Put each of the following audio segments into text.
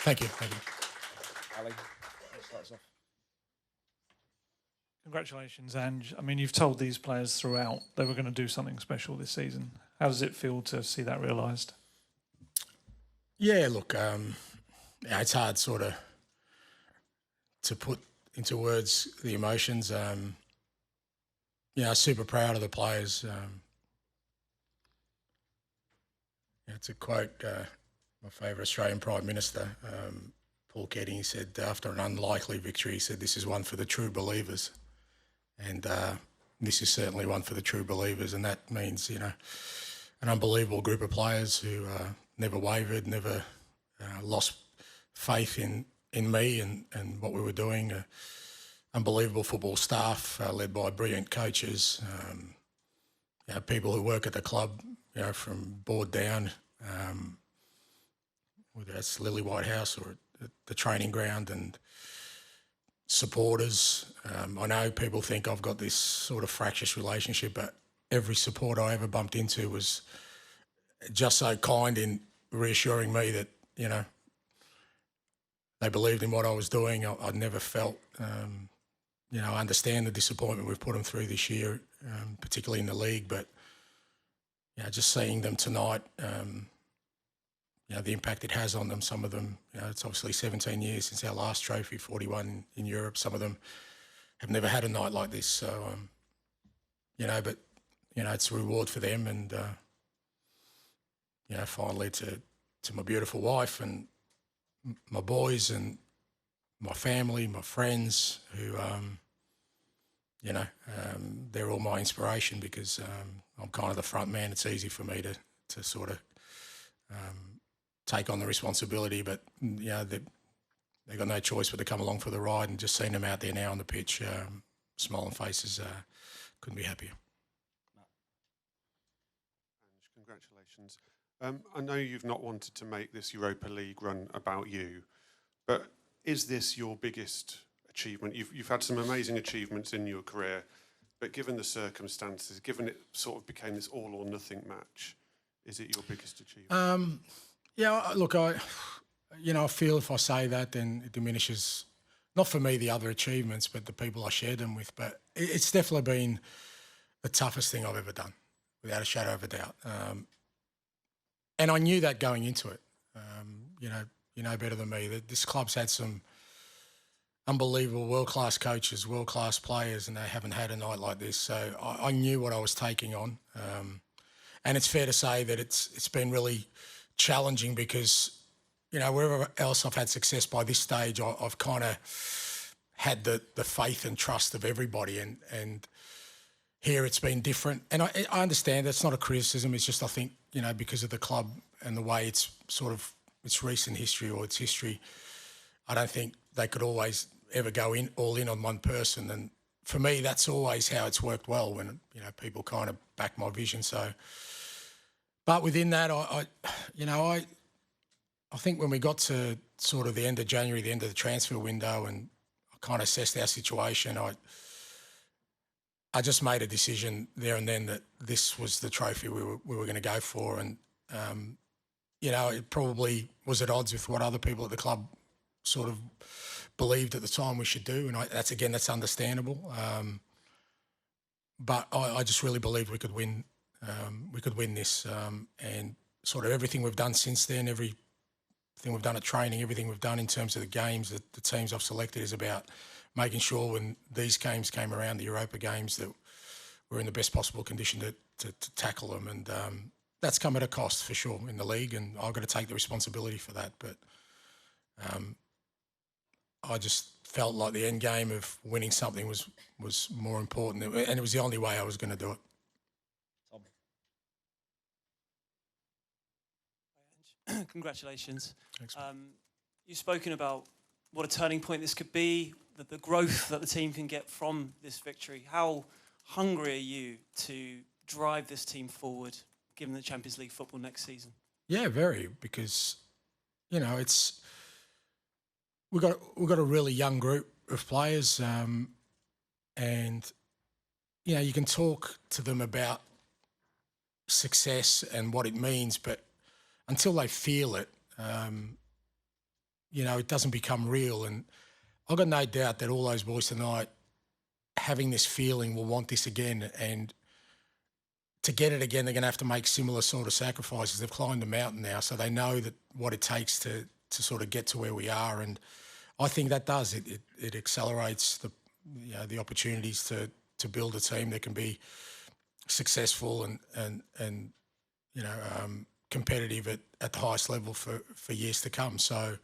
Thank you. Thank you. Ali, start us off. Congratulations, Ange. I mean, you've told these players throughout they were going to do something special this season. How does it feel to see that realised? Yeah, look, it's hard sort of to put into words the emotions. Super proud of the players. It's a quote, my favourite Australian Prime Minister, Paul Keating, he said, after an unlikely victory, he said, this is one for the true believers. And this is certainly one for the true believers. And that means, an unbelievable group of players who never wavered, never lost faith in me and what we were doing. Unbelievable football staff led by brilliant coaches, people who work at the club, from board down, whether that's Lily Whitehouse or at the training ground, and supporters. I know people think I've got this sort of fractious relationship, but every supporter I ever bumped into was just so kind in reassuring me that, they believed in what I was doing. I'd never felt, I understand the disappointment we've put them through this year, particularly in the league, but just seeing them tonight, the impact it has on them. Some of them, it's obviously 17 years since our last trophy, 41 in Europe. Some of them have never had a night like this. So, but, it's a reward for them. And, finally to my beautiful wife and my boys and my family, my friends who, they're all my inspiration because I'm kind of the front man. It's easy for me to sort of take on the responsibility, but they've got no choice but to come along for the ride, and just seeing them out there now on the pitch, smiling faces, couldn't be happier. Congratulations. I know you've not wanted to make this Europa League run about you, but is this your biggest achievement? You've had some amazing achievements in your career, but given the circumstances, given it sort of became this all or nothing match, is it your biggest achievement? Look, I feel if I say that, then it diminishes, not for me, the other achievements, but the people I shared them with. But it's definitely been the toughest thing I've ever done, without a shadow of a doubt. And I knew that going into it. You know better than me that this club's had some unbelievable world-class coaches, world-class players, and they haven't had a night like this. So I knew what I was taking on. And it's fair to say that it's been really challenging because, wherever else I've had success by this stage, I've kind of had the faith and trust of everybody. And here it's been different. And I understand that's not a criticism. It's just, I think, because of the club and the way it's sort of its recent history or its history, I don't think they could always ever go all in on one person. And for me, that's always how it's worked well when, people kind of back my vision. So, but within that, I think when we got to sort of the end of January, the end of the transfer window, and I kind of assessed our situation, I just made a decision there and then that this was the trophy we were going to go for. And, it probably was at odds with what other people at the club sort of believed at the time we should do. And that's understandable. But I just really believed we could win. We could win this. And sort of everything we've done since then, everything we've done at training, everything we've done in terms of the games, the teams I've selected is about making sure when these games came around, the Europa games, that we're in the best possible condition to tackle them. And that's come at a cost for sure in the league, and I've got to take the responsibility for that. But I just felt like the end game of winning something was more important, and it was the only way I was going to do it. Tom. Congratulations. Thanks. You've spoken about what a turning point this could be, the growth that the team can get from this victory. How hungry are you to drive this team forward, given the Champions League football next season? Yeah, very, because we've got a really young group of players, and you can talk to them about success and what it means, but until they feel it, it doesn't become real. And I've got no doubt that all those boys tonight, having this feeling, will want this again. And to get it again, they're going to have to make similar sort of sacrifices. They've climbed the mountain now, so they know that what it takes to sort of get to where we are. And I think that does. It accelerates the opportunities to build a team that can be successful and competitive at the highest level for years to come. So,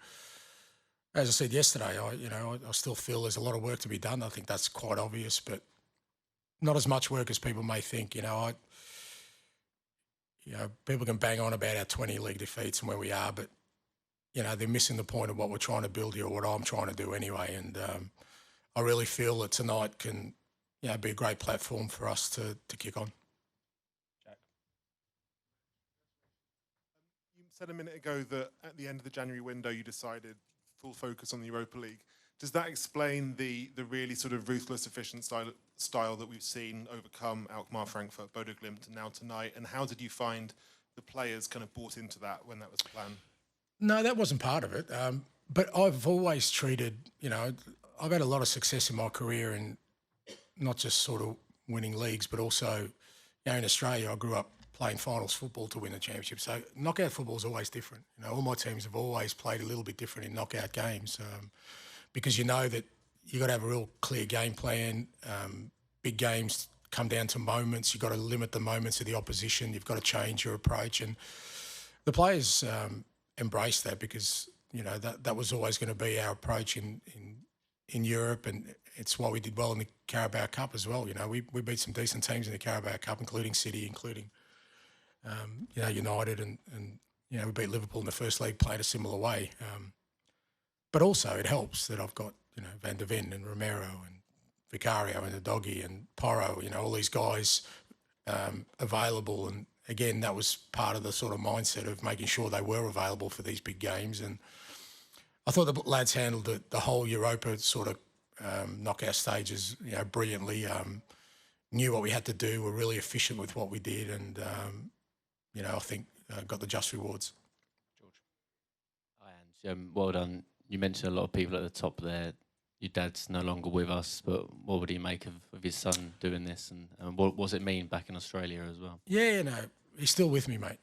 as I said yesterday, I still feel there's a lot of work to be done. I think that's quite obvious, but not as much work as people may think. People can bang on about our 20 league defeats and where we are, but they're missing the point of what we're trying to build here, or what I'm trying to do anyway. And I really feel that tonight can be a great platform for us to kick on. You said a minute ago that at the end of the January window you decided full focus on the Europa League. Does that explain the really sort of ruthless, efficient style that we've seen overcome Alkmaar, Frankfurt, Bodo Glimt, and now tonight? And how did you find the players kind of bought into that when that was planned? No, that wasn't part of it. But I've always treated, I've had a lot of success in my career, and not just sort of winning leagues, but also, in Australia, I grew up playing finals football to win the championship. So knockout football is always different. All my teams have always played a little bit different in knockout games, because that you've got to have a real clear game plan. Big games come down to moments. You've got to limit the moments of the opposition. You've got to change your approach. And the players embraced that, because, that was always going to be our approach in Europe, and it's why we did well in the Carabao Cup as well. We beat some decent teams in the Carabao Cup, including City, including United, and we beat Liverpool in the first leg, played a similar way. But also it helps that I've got Van der Ven and Romero and Vicario and Udogie and Porro, all these guys available. And again, that was part of the sort of mindset of making sure they were available for these big games. And I thought the lads handled the whole Europa sort of knockout stages, brilliantly. Knew what we had to do. Were really efficient with what we did, and I think got the just rewards. George. Hi, Ange. Well done. You mentioned a lot of people at the top there. Your dad's no longer with us, but what would he make of his son doing this, and what does it mean back in Australia as well? Yeah, he's still with me, mate.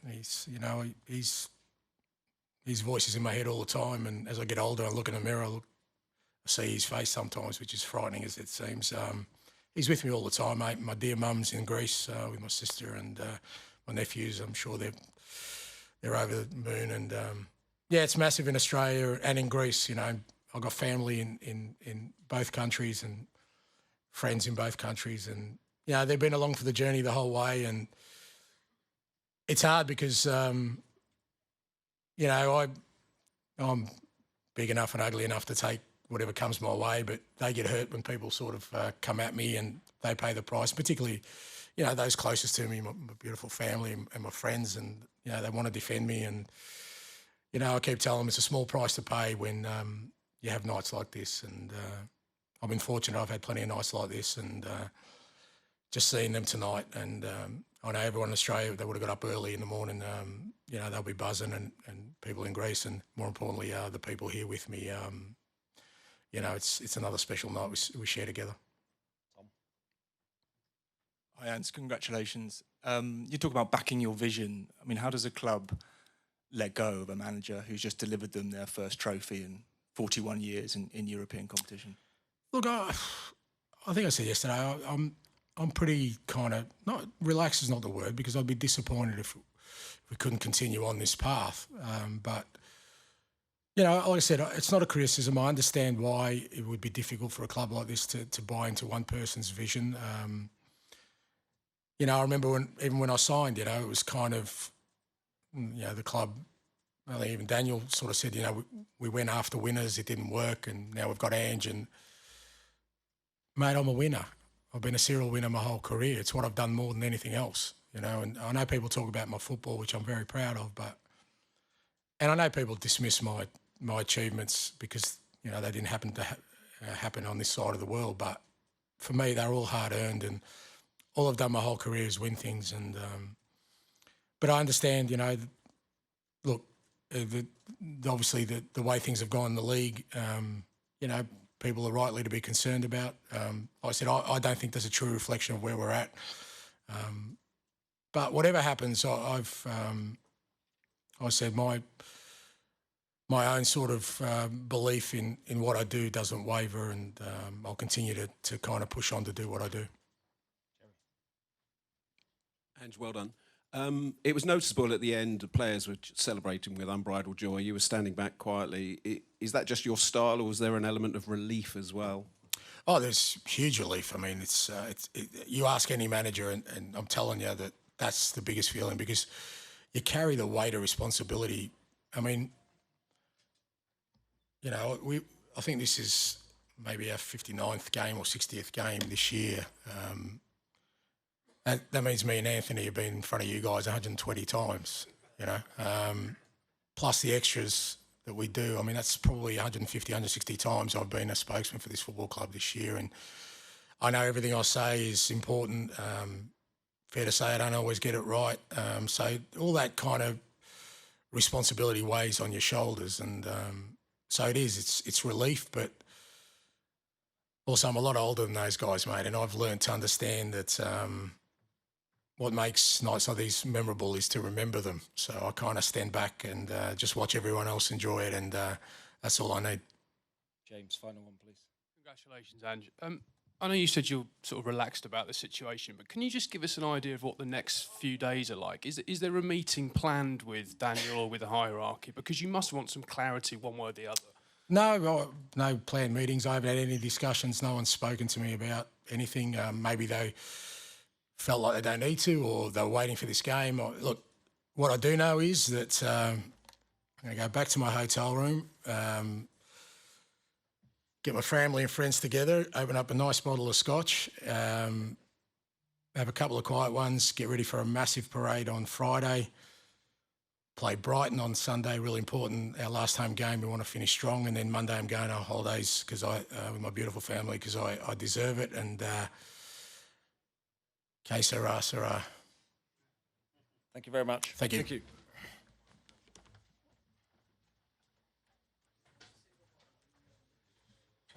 His voice is in my head all the time, and as I get older, I look in the mirror, I see his face sometimes, which is frightening as it seems. He's with me all the time, mate. My dear mum's in Greece with my sister, and my nephews. I'm sure they're over the moon, and it's massive in Australia and in Greece. I've got family in both countries and friends in both countries, and they've been along for the journey the whole way. And it's hard because I'm big enough and ugly enough to take whatever comes my way, but they get hurt when people sort of come at me and they pay the price, particularly, those closest to me, my beautiful family and my friends, and, they want to defend me. And, I keep telling them it's a small price to pay when you have nights like this. And I've been fortunate. I've had plenty of nights like this, and just seeing them tonight. And I know everyone in Australia, they would have got up early in the morning. They'll be buzzing, and people in Greece, and more importantly, the people here with me. It's another special night we share together. Tom. Hi, Ange. Congratulations. You talk about backing your vision. I mean, how does a club let go of a manager who's just delivered them their first trophy in 41 years in European competition? Look, I think I said yesterday, I'm pretty kind of, not relaxed is not the word, because I'd be disappointed if we couldn't continue on this path. But, like I said, it's not a criticism. I understand why it would be difficult for a club like this to buy into one person's vision. I remember even when I signed, it was kind of, the club, I think even Daniel sort of said, we went after winners, it didn't work, and now we've got Ange. And, mate, I'm a winner. I've been a serial winner my whole career. It's what I've done more than anything else, And I know people talk about my football, which I'm very proud of, and I know people dismiss my achievements because, they didn't happen to happen on this side of the world. But for me, they're all hard-earned, and all I've done my whole career is win things. And but I understand, look, obviously the way things have gone in the league, you know, people are rightly to be concerned about. Like I said, I don't think there's a true reflection of where we're at. But whatever happens, I said my own sort of belief in what I do doesn't waver, and I'll continue to kind of push on to do what I do. Ange, well done. It was noticeable at the end, the players were celebrating with unbridled joy. You were standing back quietly. Is that just your style, or was there an element of relief as well? Oh, there's huge relief. I mean, you ask any manager, and I'm telling you that's the biggest feeling, because you carry the weight of responsibility. I mean, you know, I think this is maybe our 59th game or 60th game this year. That means me and Anthony have been in front of you guys 120 times, you know, plus the extras that we do. I mean, that's probably 150, 160 times I've been a spokesman for this football club this year. And I know everything I say is important. Fair to say I don't always get it right. So all that kind of responsibility weighs on your shoulders. And so it is, it's relief, but also I'm a lot older than those guys, mate. And I've learned to understand that what makes nights like these memorable is to remember them. So I kind of stand back and just watch everyone else enjoy it, and that's all I need. James, final one, please. Congratulations, Ange. I know you said you're sort of relaxed about the situation, but can you just give us an idea of what the next few days are like? Is there a meeting planned with Daniel or with the hierarchy? Because you must want some clarity one way or the other. No planned meetings. I haven't had any discussions. No one's spoken to me about anything. Maybe they felt like they don't need to, or they were waiting for this game. Look, what I do know is that I'm going to go back to my hotel room, get my family and friends together, open up a nice bottle of scotch, have a couple of quiet ones, get ready for a massive parade on Friday, play Brighton on Sunday, really important, our last home game. We want to finish strong, and then Monday I'm going on holidays with my beautiful family, because I deserve it. And que sera, sera. Thank you very much. Thank you. Thank you.